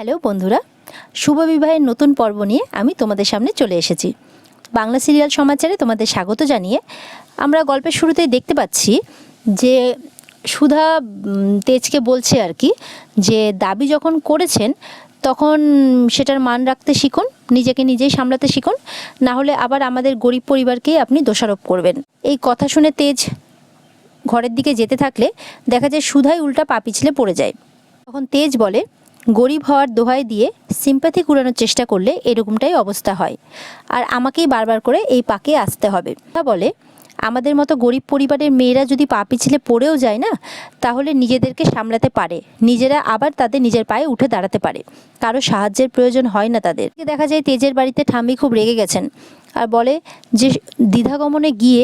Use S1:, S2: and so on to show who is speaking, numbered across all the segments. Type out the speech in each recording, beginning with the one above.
S1: Hello বন্ধুরা, শুভ বিবাহের নতুন পর্ব নিয়ে আমি তোমাদের সামনে চলে এসেছি। বাংলা সিরিয়াল সমাচারে তোমাদের স্বাগত জানিয়ে আমরা গল্পের শুরুতেই দেখতে পাচ্ছি যে সুধা তেজকে বলছে আর কি, যে দাবি যখন করেছেন তখন সেটার মান রাখতে শিখুন, নিজেকে নিজেই সামলাতে শিখুন, না হলে আবার আমাদের গরিব পরিবারকেই আপনি দোষারোপ করবেন। এই কথা শুনে তেজ ঘরের দিকে যেতে থাকলে দেখা যায় সুধাই উল্টা পা পিছলে পড়ে যায়। তখন তেজ বলে, গরিব হওয়ার দোহাই দিয়ে সিম্প্যাথি কুড়ানোর চেষ্টা করলে এরকমটাই অবস্থা হয়, আর আমাকেই বারবার করে এই পাকে আসতে হবে। তা বলে, আমাদের মতো গরিব পরিবারের মেয়েরা যদি পা পিছলে পড়েও যায় না, তাহলে নিজেদেরকে সামলাতে পারে, নিজেরা আবার তাদের নিজের পায়ে উঠে দাঁড়াতে পারে, কারো সাহায্যের প্রয়োজন হয় না তাদের। দেখা যায় তেজের বাড়িতে ঠাম্মি খুব রেগে গেছেন আর বলে যে দ্বিধাগমনে গিয়ে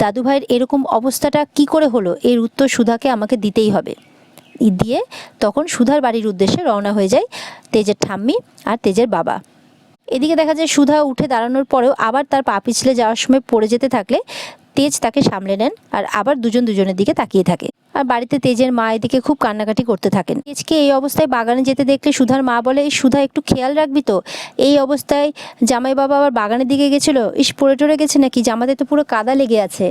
S1: দাদুভাইয়ের এরকম অবস্থাটা কি করে হলো, এর উত্তর সুধাকে আমাকে দিতেই হবে। দিয়ে তখন সুধার বাড়ির উদ্দেশ্যে রওনা হয়ে যায় তেজের ঠাম্মি আর তেজের বাবা। এদিকে দেখা যায় সুধা উঠে দাঁড়ানোর পরেও আবার তার পা পিছলে যাওয়ার সময় পড়ে যেতে থাকলে তেজ তাকে সামলে নেন আর আবার দুজন দুজনের দিকে তাকিয়ে থাকে। আর বাড়িতে তেজের মা এদিকে খুব কান্নাকাটি করতে থাকেন। তেজকে এই অবস্থায় বাগানে যেতে দেখলে সুধার মা বলে, এই সুধা একটু খেয়াল রাখবি তো, এই অবস্থায় জামাই বাবা আবার বাগানের দিকে গেছিলো, পড়ে টরে গেছে নাকি, জামাতে তো পুরো কাদা লেগে আছে।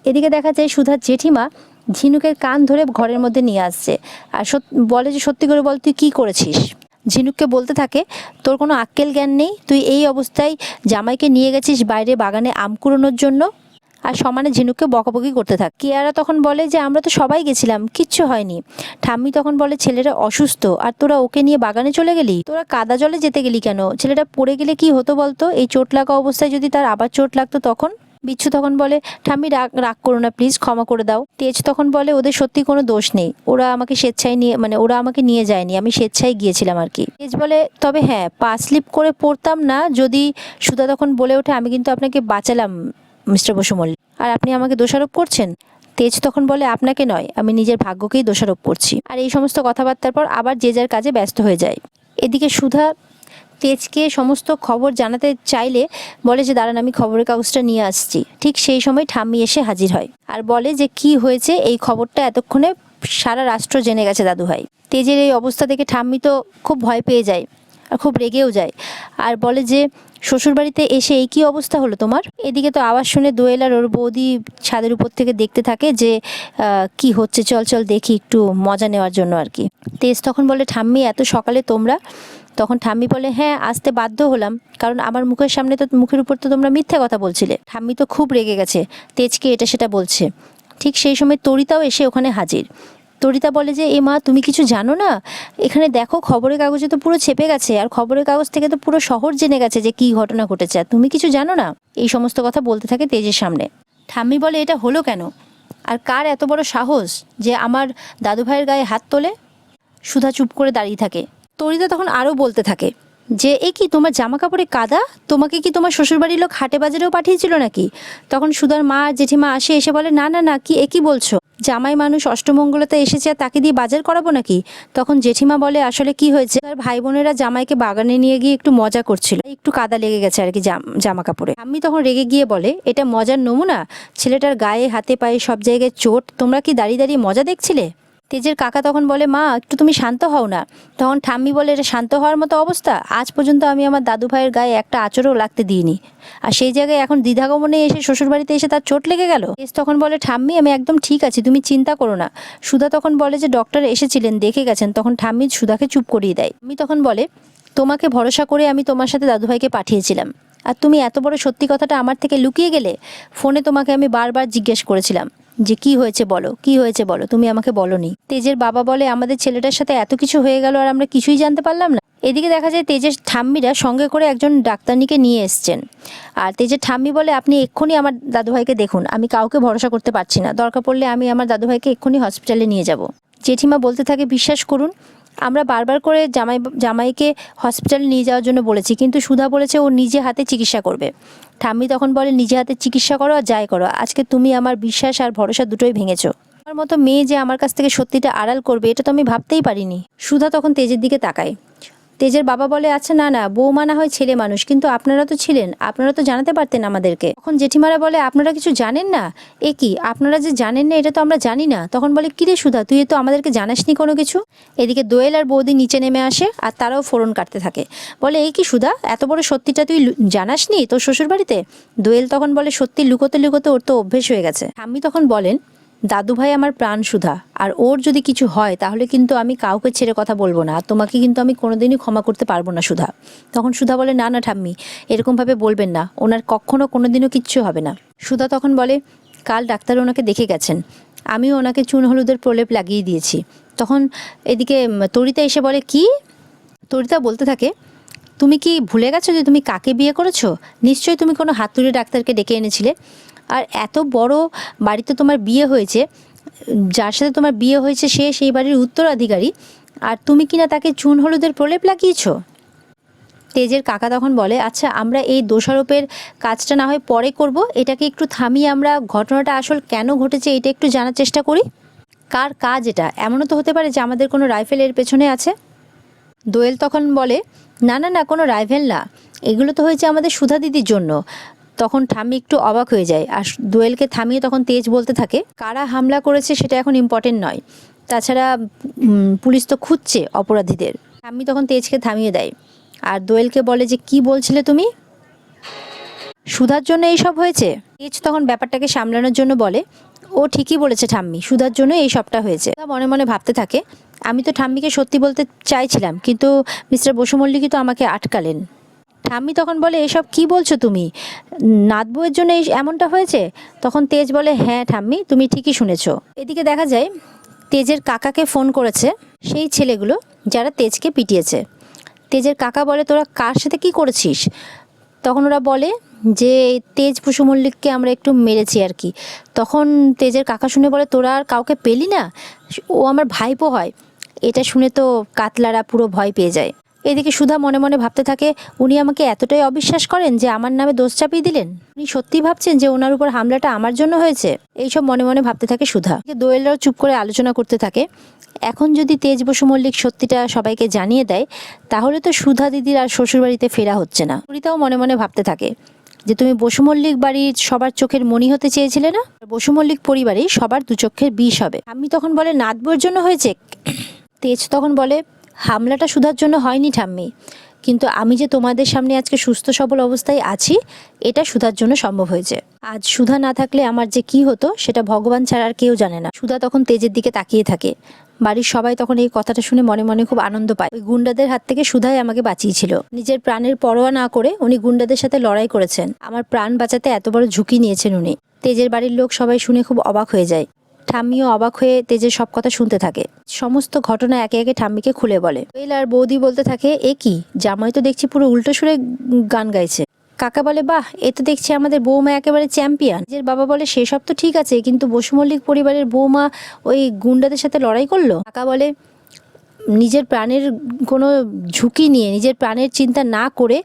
S1: এদিকে দেখা যায় সুধার জেঠিমা ঝিনুকের কান ধরে ঘরের মধ্যে নিয়ে আসছে আর বলে যে সত্যি করে বল, তুই কী করেছিস। ঝিনুককে বলতে থাকে, তোর কোনো আক্কেল জ্ঞান নেই, তুই এই অবস্থায় জামাইকে নিয়ে গেছিস বাইরে বাগানে আম কুড়োনোর জন্য। আর সমানে ঝিনুককে বকাবকি করতে থাকে। কিয়ারা তখন বলে যে আমরা তো সবাই গেছিলাম, কিচ্ছু হয়নি। ঠাম্মি তখন বলে, ছেলেটা অসুস্থ আর তোরা ওকে নিয়ে বাগানে চলে গেলি, তোরা কাদা জলে যেতে গেলি কেন, ছেলেটা পড়ে গেলে কি হতো বলতো, এই চোট লাগা অবস্থায় যদি তার আবার চোট লাগতো তখন। বিচ্ছু তখন বলে, ঠাম্মি রাগ করো না প্লিজ, ক্ষমা করে দাও। তেজ তখন বলে, ওদের সত্যি কোনো দোষ নেই, ওরা আমাকে স্বেচ্ছায় নিয়ে ওরা আমাকে নিয়ে যায়নি, আমি স্বেচ্ছায় গিয়েছিলাম আর কি। তেজ বলে, তবে হ্যাঁ, পা স্লিপ করে পড়তাম না যদি। সুধা তখন বলে ওঠে, আমি কিন্তু আপনাকে বাঁচালাম মিস্টার বসু মল্লিক, আর আপনি আমাকে দোষারোপ করছেন। তেজ তখন বলে, আপনাকে নয়, আমি নিজের ভাগ্যকেই দোষারোপ করছি। আর এই সমস্ত কথাবার্তার পর আবার যে যার কাজে ব্যস্ত হয়ে যায়। এদিকে সুধা তেজকে সমস্ত খবর জানাতে চাইলে বলে যে দাঁড়ান, আমি খবরের কাগজটা নিয়ে আসছি। ঠিক সেই সময় ঠাম্মি এসে হাজির হয় আর বলে যে কি হয়েছে, এই খবরটা এতক্ষণে সারা রাষ্ট্র জেনে গেছে দাদুভাই। তেজের এই অবস্থা দেখে ঠাম্মি তো খুব ভয় পেয়ে যায় আর খুব রেগেও যায় আর বলে যে শ্বশুরবাড়িতে এসে এই কী অবস্থা হলো তোমার। এদিকে তো আওয়াজ শুনে দোয়েল আর ওর বৌদি ছাদের উপর থেকে দেখতে থাকে যে কি হচ্ছে, চল চল দেখি একটু মজা নেওয়ার জন্য আর কি। তেজ তখন বলে, ঠাম্মি এত সকালে তোমরা। তখন ঠাম্মি বলে, হ্যাঁ আসতে বাধ্য হলাম, কারণ আমার মুখের উপর তো তোমরা মিথ্যা কথা বলছিলে। ঠাম্মি তো খুব রেগে গেছে, তেজকে এটা সেটা বলছে। ঠিক সেই সময় তরিতাও এসে ওখানে হাজির। তরিতা বলে যে, এ মা, তুমি কিছু জানো না, এখানে দেখো খবরের কাগজে তো পুরো ছেপে গেছে, আর খবরের কাগজ থেকে তো পুরো শহর জেনে গেছে যে কী ঘটনা ঘটেছে, আর তুমি কিছু জানো না। এই সমস্ত কথা বলতে থাকে তেজের সামনে। ঠাম্মি বলে, এটা হলো কেন, আর কার এত বড় সাহস যে আমার দাদুভাইয়ের গায়ে হাত তোলে। সুধা চুপ করে দাঁড়িয়ে থাকে। তরিতা তখন আরও বলতে থাকে যে, এ কি তোমার জামা কাপড়ে কাদা, তোমাকে কি তোমার শ্বশুরবাড়ির লোক হাটে বাজারেও পাঠিয়েছিল নাকি। তখন সুধার মা আর জেঠিমা এসে বলে, না না না, কি এ কি বলছো, জামাই মানুষ অষ্টমঙ্গলাতে এসেছে আর তাকে দিয়ে বাজার করাবো নাকি। তখন জেঠিমা বলে, আসলে কি হয়েছে, তার ভাই বোনেরা জামাইকে বাগানে নিয়ে গিয়ে একটু মজা করছিল, একটু কাদা লেগে গেছে আর কি জামা কাপড়ে। আমি তখন রেগে গিয়ে বলে, এটা মজার নমুনা, ছেলেটার গায়ে হাতে পায়ে সব জায়গায় চোট, তোমরা কি দাঁড়িয়ে দাঁড়িয়ে মজা দেখছিলে। তেজের কাকা তখন বলে, মা একটু তুমি শান্ত হও না। তখন ঠাম্মি বলে, এটা শান্ত হওয়ার মতো অবস্থা, আজ পর্যন্ত আমি আমার দাদু ভাইয়ের গায়ে একটা আঁচড়ও লাগতে দিইনি, আর সেই জায়গায় এখন দ্বিধাগমনে এসে শ্বশুরবাড়িতে এসে তার চোট লেগে গেল। তেজ তখন বলে, ঠাম্মি আমি একদম ঠিক আছি, তুমি চিন্তা করো না। সুধা তখন বলে যে ডক্টর এসেছিলেন, দেখে গেছেন। তখন ঠাম্মি সুধাকে চুপ করিয়ে দেয়। আমি তখন বলে, তোমাকে ভরসা করে আমি তোমার সাথে দাদুভাইকে পাঠিয়েছিলাম, আর তুমি এত বড় সত্যি কথাটা আমার থেকে লুকিয়ে গেলে। ফোনে তোমাকে আমি বারবার জিজ্ঞেস করেছিলাম যে কি হয়েছে বলো, কি হয়েছে বলো, তুমি আমাকে বলোনি। তেজের বাবা বলে, আমাদের ছেলেটার সাথে এত কিছু হয়ে গেল আর আমরা কিছুই জানতে পারলাম না। এদিকে দেখা যায় তেজের ঠাম্মিরা সঙ্গে করে একজন ডাক্তারনিকে নিয়ে এসছেন, আর তেজের ঠাম্মি বলে, আপনি এক্ষুনি আমার দাদুভাইকে দেখুন, আমি কাউকে ভরসা করতে পারছি না, দরকার পড়লে আমি আমার দাদুভাইকে এক্ষুনি হসপিটালে নিয়ে যাব। জেঠিমা বলতে থাকে, বিশ্বাস করুন, আমরা বারবার করে জামাইকে হসপিটালে নিয়ে যাওয়ার জন্য বলেছি, কিন্তু সুধা বলেছে ও নিজে হাতে চিকিৎসা করবে। ঠাম্মি তখন বলে, নিজে হাতে চিকিৎসা করো আর যাই করো, আজকে তুমি আমার বিশ্বাস আর ভরসা দুটোই ভেঙেছো। আমার মতো মেয়ে যে আমার কাছ থেকে সত্যিটা আড়াল করবে, এটা তো আমি ভাবতেই পারিনি। সুধা তখন তেজের দিকে তাকায়। তেজের বাবা বলে, আচ্ছা না না, বৌমা না হয় ছেলে মানুষ, কিন্তু আপনারা তো ছিলেন, আপনারা তো জানাতে পারতেন আমাদেরকে। তখন জেঠিমারা বলে, আপনারা কিছু জানেন না? এ কি, আপনারা যে জানেন না এটা তো আমরা জানি না। তখন বলে, কিরে সুধা, তুই তো আমাদেরকে জানাসনি কোনো কিছু। এদিকে দোয়েল আর বৌদি নিচে নেমে আসে আর তারাও ফোড়ন কাটতে থাকে। বলে, এই কি সুধা, এত বড় সত্যিটা তুই জানাসনি তোর শ্বশুর বাড়িতে? দোয়েল তখন বলে, সত্যি লুকোতে লুকোতে ওর তো অভ্যেস হয়ে গেছে। ঠাম্মি তখন বলেন, দাদু ভাই আমার প্রাণ সুধা, আর ওর যদি কিছু হয় তাহলে কিন্তু আমি কাউকে ছেড়ে কথা বলবো না, আর তোমাকে কিন্তু আমি কোনোদিনই ক্ষমা করতে পারবো না সুধা। তখন সুধা বলে, না না ঠাম্মি, এরকমভাবে বলবেন না, ওনার কখনো কোনোদিনও কিচ্ছু হবে না। সুধা তখন বলে, কাল ডাক্তার ওনাকে দেখে গেছেন, আমিও ওনাকে চুন হলুদের প্রলেপ লাগিয়ে দিয়েছি। তখন এদিকে তরিতা এসে বলে, কি? তরিতা বলতে থাকে, তুমি কি ভুলে গেছো যে তুমি কাকে বিয়ে করেছো? নিশ্চয়ই তুমি কোনো হাতুড়ে ডাক্তারকে ডেকে এনেছিলে। আর এত বড় বাড়িতে তোমার বিয়ে হয়েছে, যার সাথে তোমার বিয়ে হয়েছে সে সেই বাড়ির উত্তরাধিকারী, আর তুমি কিনা তাকে চুন হলুদের প্রলেপ লাগিয়েছো। তেজের কাকা তখন বলে, আচ্ছা আমরা এই দোষারোপের কাজটা না হয় পরে করব, এটাকে একটু থামিয়ে আমরা ঘটনাটা আসল কেন ঘটেছে এটা একটু জানার চেষ্টা করি। কার কাজ এটা? এমনও তো হতে পারে যে আমাদের কোনো রাইফেল এর পেছনে আছে। দোয়েল তখন বলে, না না না, কোনো রাইফেল না, এগুলো তো হয়েছে আমাদের সুধা দিদির জন্য। তখন ঠাম্মি একটু অবাক হয়ে যায়, আর দোয়েলকে থামিয়ে তখন তেজ বলতে থাকে, কারা হামলা করেছে সেটা এখন ইম্পর্টেন্ট নয়, তাছাড়া পুলিশ তো খুঁজছে অপরাধীদের। ঠাম্মি তখন তেজকে থামিয়ে দেয় আর দোয়েলকে বলে যে, কি বলছিলে তুমি? সুধার জন্য এইসব হয়েছে? তেজ তখন ব্যাপারটাকে সামলানোর জন্য বলে, ও ঠিকই বলেছে ঠাম্মি, সুধার জন্য এই সবটা হয়েছে। মনে মনে ভাবতে থাকে, আমি তো ঠাম্মিকে সত্যি বলতে চাইছিলাম, কিন্তু মিস্টার বসু মল্লিকই তো আমাকে আটকালেন। ঠাম্মি তখন বলে, এসব কি বলছো তুমি? নাত বউয়ের জন্য এই এমনটা হয়েছে? তখন তেজ বলে, হ্যাঁ ঠাম্মি, তুমি ঠিকই শুনেছো। এদিকে দেখা যায় তেজের কাকাকে ফোন করেছে সেই ছেলেগুলো যারা তেজকে পিটিয়েছে। তেজের কাকা বলে, তোরা কার সাথে কি করেছিস? তখন ওরা বলে যে তেজ বসু মল্লিককে আমরা একটু মেরেছি আর কি। তখন তেজের কাকা শুনে বলে, তোরা আর কাউকে পেলি না? ও আমার ভাইপো হয়। এটা শুনে তো কাতলারা পুরো ভয় পেয়ে যায়। এদিকে সুধা মনে মনে ভাবতে থাকে, উনি আমাকে এতটাই অবিশ্বাস করেন যে আমার নামে দোষ চাপিয়ে দিলেন। উনি সত্যি ভাবছেন যে ওনার উপর হামলাটা আমার জন্য হয়েছে? এইসব মনে মনে ভাবতে থাকে সুধা। দোয়েলরাও চুপ করে আলোচনা করতে থাকে, এখন যদি তেজ বসু মল্লিক সত্যিটা সবাইকে জানিয়ে দেয় তাহলে তো সুধা দিদির আর শ্বশুরবাড়িতে ফেরা হচ্ছে না। পরিতাও মনে মনে ভাবতে থাকে যে তুমি বসু মল্লিক বাড়ির সবার চোখের মণি হতে চেয়েছিলে না, বসু মল্লিক পরিবারে সবার দু চোখের বিষ হবে। আমি তখন বলে, নাতবউয়ের জন্য হয়েছে? তেজ তখন বলে, হামলাটা সুধার জন্য হয়নি ঠাম্মি, কিন্তু আমি যে তোমাদের সামনে আজকে সুস্থ সবল অবস্থায় আছি এটা সুধার জন্য সম্ভব হয়েছে। আজ সুধা না থাকলে আমার যে কি হতো সেটা ভগবান ছাড়া আর কেউ জানে না। সুধা তখন তেজের দিকে তাকিয়ে থাকে। বাড়ির সবাই তখন এই কথাটা শুনে মনে মনে খুব আনন্দ পায়। ওই গুন্ডাদের হাত থেকে সুধাই আমাকে বাঁচিয়েছিল। নিজের প্রাণের পরোয়া না করে উনি গুন্ডাদের সাথে লড়াই করেছেন, আমার প্রাণ বাঁচাতে এত বড় ঝুঁকি নিয়েছেন উনি। তেজের বাড়ির লোক সবাই শুনে খুব অবাক হয়ে যায়। ঠাম্মিও অবাক হয়ে তেজের সব কথা শুনতে থাকে। সমস্ত ঘটনা একে একে ঠাম্মিকে খুলে বলে। দোয়েল আর বৌদি বলতে থাকে, এ কি, জামাই তো দেখছি পুরো উল্টো সুরে গান গাইছে। কাকা বলে, বাহ, এ তো দেখছি আমাদের বৌমা একেবারে চ্যাম্পিয়ন। নিজের বাবা বলে, সেসব তো ঠিক আছে, কিন্তু বসু মল্লিক পরিবারের বৌমা ওই গুন্ডাদের সাথে লড়াই করলো। কাকা বলে, নিজের প্রাণের কোনো ঝুঁকি নিয়ে নিজের প্রাণের চিন্তা না করে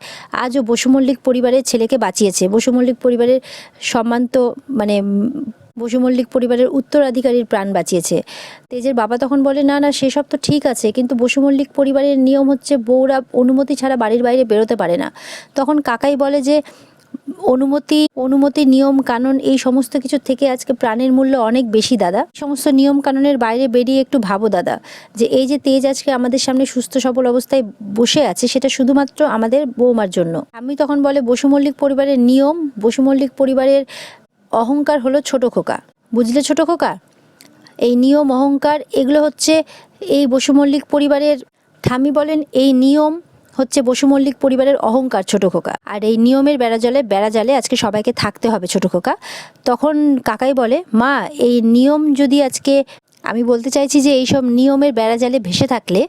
S1: আজও বসু মল্লিক পরিবারের ছেলেকে বাঁচিয়েছে। বসু মল্লিক পরিবারের সম্মান তো বসু মল্লিক পরিবারের উত্তরাধিকারীর প্রাণ বাঁচিয়েছে। তেজের বাবা তখন বলে, না না, সেসব তো ঠিক আছে, কিন্তু বসু মল্লিক পরিবারের নিয়ম হচ্ছে বউরা অনুমতি ছাড়া বাড়ির বাইরে বেরোতে পারে না। তখন কাকাই বলে যে অনুমতি নিয়ম কানুন এই সমস্ত কিছু থেকে আজকে প্রাণের মূল্য অনেক বেশি দাদা। সমস্ত নিয়ম কানুনের বাইরে বেরিয়ে একটু ভাবো দাদা, যে এই যে তেজ আজকে আমাদের সামনে সুস্থ সবল অবস্থায় বসে আছে সেটা শুধুমাত্র আমাদের বৌমার জন্য। আমি তখন বলে, বসু মল্লিক পরিবারের নিয়ম, বসু মল্লিক পরিবারের অহংকার হলো ছোট খোকা, বুঝলে ছোট খোকা? এই নিয়ম অহংকার এগুলো হচ্ছে এই বসু মল্লিক পরিবারের। ঠাম্মি বলেন, এই নিয়ম হচ্ছে বসু মল্লিক পরিবারের অহংকার ছোট খোকা, আর এই নিয়মের বেড়াজালে আজকে সবাইকে থাকতে হবে ছোট খোকা। তখন কাকাই বলে, মা, এই নিয়ম যদি আজকে, আমি বলতে চাইছি যে এইসব নিয়মের বেড়াজালে ভেসে থাকলে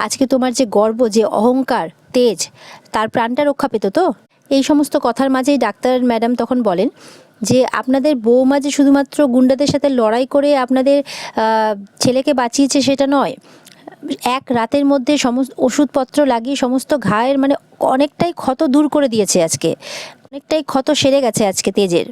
S1: আজকে তোমার যে গর্ব, যে অহংকার, তেজ, তার প্রাণটা রক্ষা পেত তো। এই সমস্ত কথার মাঝেই ডাক্তার ম্যাডাম তখন বলেন যে আপনাদের বৌমা যে শুধুমাত্র গুন্ডাদের সাথে লড়াই করে আপনাদের ছেলেকে বাঁচিয়েছে সেটা নয়, এক রাতের মধ্যে সমস্ত ওষুধপত্র লাগিয়ে সমস্ত ঘায়ের অনেকটাই ক্ষত দূর করে দিয়েছে। আজকে অনেকটাই ক্ষত সেরে গেছে আজকে তেজের।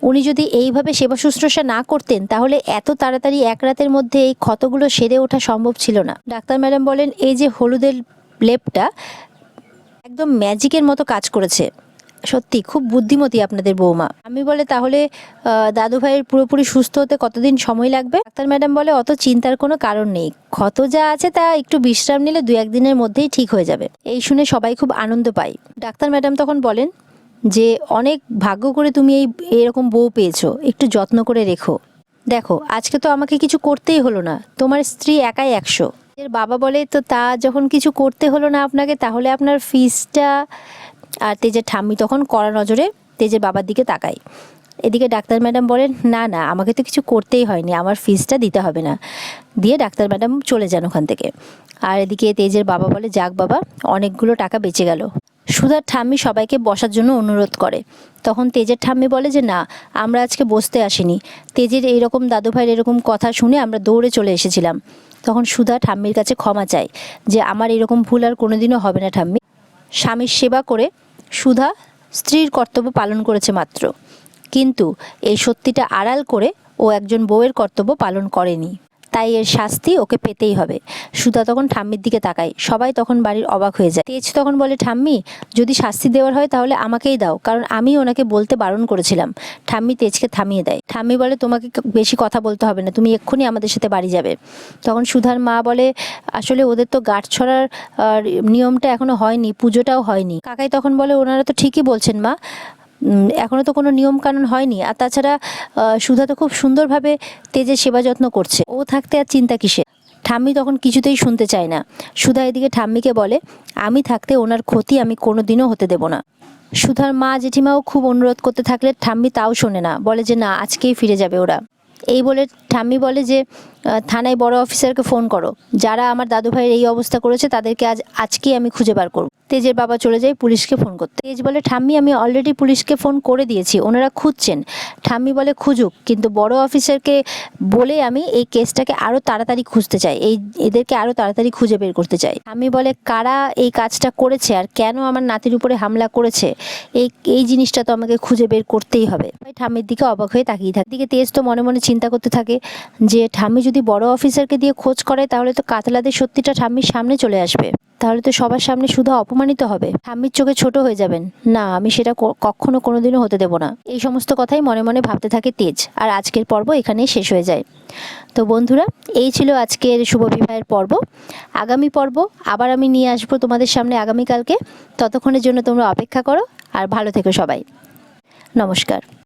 S1: উনি যদি এইভাবে সেবা শুশ্রূষা না করতেন তাহলে এত তাড়াতাড়ি এক রাতের মধ্যে এই ক্ষতগুলো সেরে ওঠা সম্ভব ছিল না। ডাক্তার ম্যাডাম বলেন, এই যে হলুদের লেপটা একদম ম্যাজিকের মতো কাজ করেছে। সত্যি খুব বুদ্ধিমতী আপনাদের বৌমা। আমি বলে তাহলে দাদু ভাইয়ের পুরোপুরি সুস্থ হতে কতদিন সময় লাগবে? ডাক্তার ম্যাডাম বলে অত চিন্তার কোনো কারণ নেই, ক্ষত যা আছে তা একটু বিশ্রাম নিলে 2-1 দিনের মধ্যেই ঠিক হয়ে যাবে। এই শুনে সবাই খুব আনন্দ পায়। ডাক্তার ম্যাডাম তখন বলেন যে অনেক ভাগ্য করে তুমি এরকম বউ পেয়েছো, একটু যত্ন করে রেখো। দেখো আজকে তো আমাকে কিছু করতেই হলো না, তোমার স্ত্রী একাই 100। এর বাবা বলে তো তা যখন কিছু করতে হলো না আপনাকে, তাহলে আপনার ফিসটা। আর তেজের ঠাম্মি তখন কড়া নজরে তেজের বাবার দিকে তাকায়। এদিকে ডাক্তার ম্যাডাম বলেন না না, আমাকে তো কিছু করতেই হয়নি, আমার ফিসটা দিতে হবে না। দিয়ে ডাক্তার ম্যাডাম চলে যান ওখান থেকে। আর এদিকে তেজের বাবা বলে যাক বাবা, অনেকগুলো টাকা বেঁচে গেল। সুধার ঠাম্মি সবাইকে বসার জন্য অনুরোধ করে। তখন তেজের ঠাম্মি বলে যে না, আমরা আজকে বসতে আসিনি, তেজের এইরকম দাদু ভাইয়ের এরকম কথা শুনে আমরা দৌড়ে চলে এসেছিলাম। তখন সুধা ঠাম্মির কাছে ক্ষমা চায় যে আমার এরকম ভুল আর কোনোদিনও হবে না ঠাম্মি। স্বামীর সেবা করে সুধা স্ত্রীর কর্তব্য পালন করেছে মাত্র, কিন্তু এই সত্যিটা আড়াল করে ও একজন বউয়ের কর্তব্য পালন করেনি, তাই এর শাস্তি ওকে পেতেই হবে। সুধা তখন ঠাম্মির দিকে তাকায়, সবাই তখন বাড়ির অবাক হয়ে যায়। তেজ তখন বলে ঠাম্মি, যদি শাস্তি দেওয়ার হয় তাহলে আমাকেই দাও, কারণ আমি ওনাকে বলতে বারণ করেছিলাম। ঠাম্মি তেজকে থামিয়ে দেয়। ঠাম্মি বলে তোমাকে বেশি কথা বলতে হবে না, তুমি এক্ষুনি আমাদের সাথে বাড়ি যাবে। তখন সুধার মা বলে আসলে ওদের তো গাঁট ছড়ার নিয়মটা এখনো হয়নি, পুজোটাও হয়নি। কাকাই তখন বলে ওনারা তো ঠিকই বলছেন মা, এখনও তো কোনো নিয়ম কানুন হয়নি, আর তাছাড়া সুধা তো খুব সুন্দরভাবে তেজের সেবা যত্ন করছে, ও থাকতে আর চিন্তা কিসে। ঠাম্মি তখন কিছুতেই শুনতে চায় না। সুধা এদিকে ঠাম্মিকে বলে আমি থাকতে ওনার ক্ষতি আমি কোনোদিনও হতে দেব না। সুধার মা জেঠিমাও খুব অনুরোধ করতে থাকলে ঠাম্মি তাও শোনে না, বলে যে না, আজকেই ফিরে যাবে ওরা। এই বলে ঠাম্মি বলে যে থানায় বড় অফিসারকে ফোন করো, যারা আমার দাদু ভাইয়ের এই অবস্থা করেছে তাদেরকে আজকেই আমি খুঁজে বার করব। তেজের বাবা চলে যায় পুলিশকে ফোন করতে। তেজ বলে ঠাম্মি আমি অলরেডি পুলিশকে ফোন করে দিয়েছি, ওনারা খুঁজছেন। ঠাম্মি বলে খুঁজুক, কিন্তু বড় অফিসারকে বলে আমি এই কেসটাকে আরও তাড়াতাড়ি খুঁজতে চাই, এদেরকে আরও তাড়াতাড়ি খুঁজে বের করতে চাই। ঠাম্মি বলে কারা এই কাজটা করেছে আর কেন আমার নাতির উপরে হামলা করেছে, এই জিনিসটা তো আমাকে খুঁজে বের করতেই হবে। ঠাম্মির দিকে অবাক হয়ে তাকিয়ে থাকে। দিকে তেজ তো মনে মনে চিন্তা করতে থাকে যে ঠাম্মি যদি বড় অফিসারকে দিয়ে খোঁজ করায় তাহলে তো কাতলাদের সত্যিটা ঠাম্মির সামনে চলে আসবে, তাহলে তো সবার সামনে শুধু অপমানিত হবে, ঠাম্মির চোখে ছোট হয়ে যাবেন। না, আমি সেটা কখনো কোনোদিনও হতে দেব না। এই সমস্ত কথাই মনে মনে ভাবতে থাকে তেজ। আর আজকের পর্ব এখানেই শেষ হয়ে যায়। তো বন্ধুরা, এই ছিল আজকের শুভ বিবাহের পর্ব। আগামী পর্ব আবার আমি নিয়ে আসবো তোমাদের সামনে আগামীকালকে। ততক্ষণের জন্য তোমরা অপেক্ষা করো আর ভালো থেকো সবাই। নমস্কার।